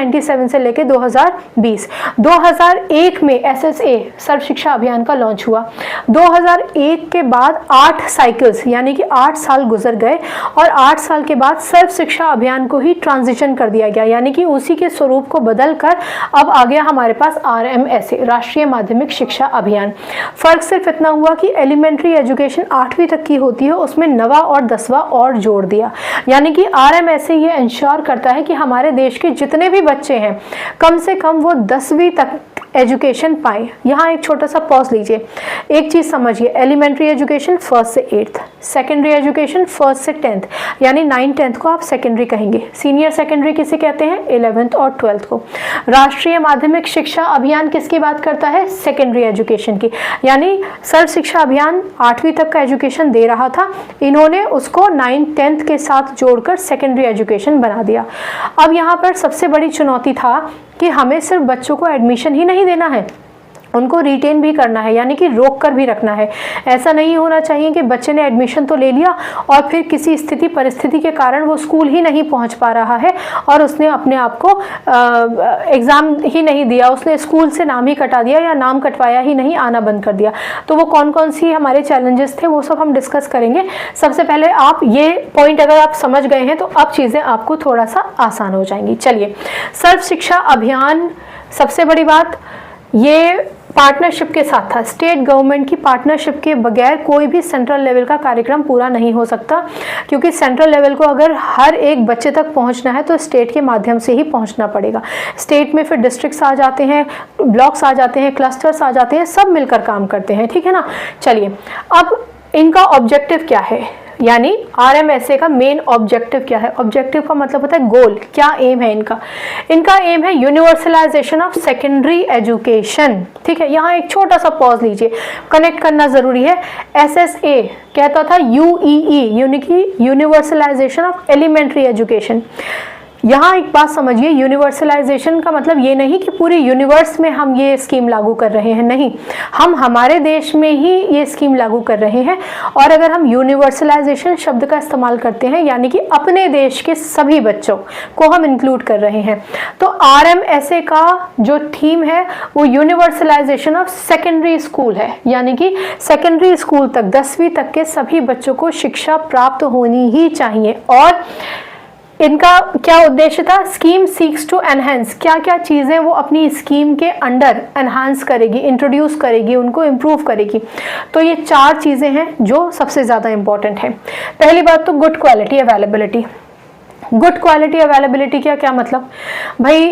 1997 से लेके 2020। 2001 में SSA सर्व शिक्षा अभियान का लॉन्च हुआ। 2001 के बाद 8 साइकिल्स यानी कि 8 साल गुजर गए और 8 साल के बाद सर्व शिक्षा अभियान को ही ट्रांजिशन कर दिया गया, यानी कि उसी के स्वरूप को बदल कर अब आ गया हमारे पास RMSA राष्ट्रीय माध्यमिक शिक्षा अभियान। फर्क सिर्फ इतना हुआ कि एलिमेंट्री एजुकेशन 8वीं तक की होती है, उसमें 9वां और 10वां और जोड़ दिया, यानी कि RMSA ये इंश्योर करता है कि हमारे देश के जितने भी बच्चे हैं कम से कम वो 10वीं तक एजुकेशन पाए। यहाँ एक छोटा सा पॉज लीजिए, एक चीज समझिए, एलिमेंट्री एजुकेशन 1st से 8th, सेकेंडरी एजुकेशन 1st से 10th, यानी 9th 10th को आप सेकेंडरी कहेंगे, सीनियर सेकेंडरी किसे कहते हैं, 11th और 12th को। राष्ट्रीय माध्यमिक शिक्षा अभियान किसकी बात करता है, सेकेंडरी एजुकेशन की, यानी सर्व शिक्षा अभियान 8वीं तक का एजुकेशन दे रहा था, इन्होंने उसको 9th 10th के साथ जोड़कर सेकेंडरी एजुकेशन बना दिया। अब यहाँ पर सबसे बड़ी चुनौती था कि हमें सिर्फ बच्चों को एडमिशन ही नहीं देना है, उनको रिटेन भी करना है, यानी कि रोक कर भी रखना है। ऐसा नहीं होना चाहिए कि बच्चे ने एडमिशन तो ले लिया और फिर किसी स्थिति परिस्थिति के कारण वो स्कूल ही नहीं पहुंच पा रहा है और उसने अपने आप को एग्ज़ाम ही नहीं दिया, उसने स्कूल से नाम ही कटा दिया या नाम कटवाया ही नहीं, आना बंद कर दिया। तो वो कौन कौन सी हमारे चैलेंजेस थे वो सब हम डिस्कस करेंगे। सबसे पहले आप ये पॉइंट अगर आप समझ गए हैं तो अब चीज़ें आपको थोड़ा सा आसान हो जाएंगी। चलिए, सर्व शिक्षा अभियान, सबसे बड़ी बात ये पार्टनरशिप के साथ था, स्टेट गवर्नमेंट की पार्टनरशिप के बगैर कोई भी सेंट्रल लेवल का कार्यक्रम पूरा नहीं हो सकता, क्योंकि सेंट्रल लेवल को अगर हर एक बच्चे तक पहुंचना है तो स्टेट के माध्यम से ही पहुंचना पड़ेगा। स्टेट में फिर डिस्ट्रिक्ट्स आ जाते हैं, ब्लॉक्स आ जाते हैं, क्लस्टर्स आ जाते हैं, सब मिलकर काम करते हैं, ठीक है ना। चलिए, अब इनका ऑब्जेक्टिव क्या है, यानी RMSA का मेन ऑब्जेक्टिव क्या है। ऑब्जेक्टिव का मतलब होता है गोल, क्या एम है इनका। इनका एम है यूनिवर्सलाइजेशन ऑफ सेकेंडरी एजुकेशन, ठीक है। यहाँ एक छोटा सा पॉज लीजिए, कनेक्ट करना जरूरी है। SSA कहता था UEE यानी कि यूनिवर्सलाइजेशन ऑफ एलिमेंट्री एजुकेशन। यहाँ एक बात समझिए, यूनिवर्सलाइजेशन का मतलब ये नहीं कि पूरे यूनिवर्स में हम ये स्कीम लागू कर रहे हैं, नहीं, हम हमारे देश में ही ये स्कीम लागू कर रहे हैं। और अगर हम यूनिवर्सलाइजेशन शब्द का इस्तेमाल करते हैं यानी कि अपने देश के सभी बच्चों को हम इंक्लूड कर रहे हैं, तो RMSA का जो थीम है वो यूनिवर्सलाइजेशन ऑफ सेकेंडरी स्कूल है, यानी कि सेकेंडरी स्कूल तक 10वीं तक के सभी बच्चों को शिक्षा प्राप्त होनी ही चाहिए। और इनका क्या उद्देश्य था, स्कीम सीक्स टू एनहेंस, क्या क्या चीज़ें वो अपनी स्कीम के अंडर एनहांस करेगी, इंट्रोड्यूस करेगी, उनको इम्प्रूव करेगी। तो ये 4 चीज़ें हैं जो सबसे ज़्यादा इंपॉर्टेंट है। पहली बात तो good quality availability. Good quality availability क्या क्या मतलब भाई,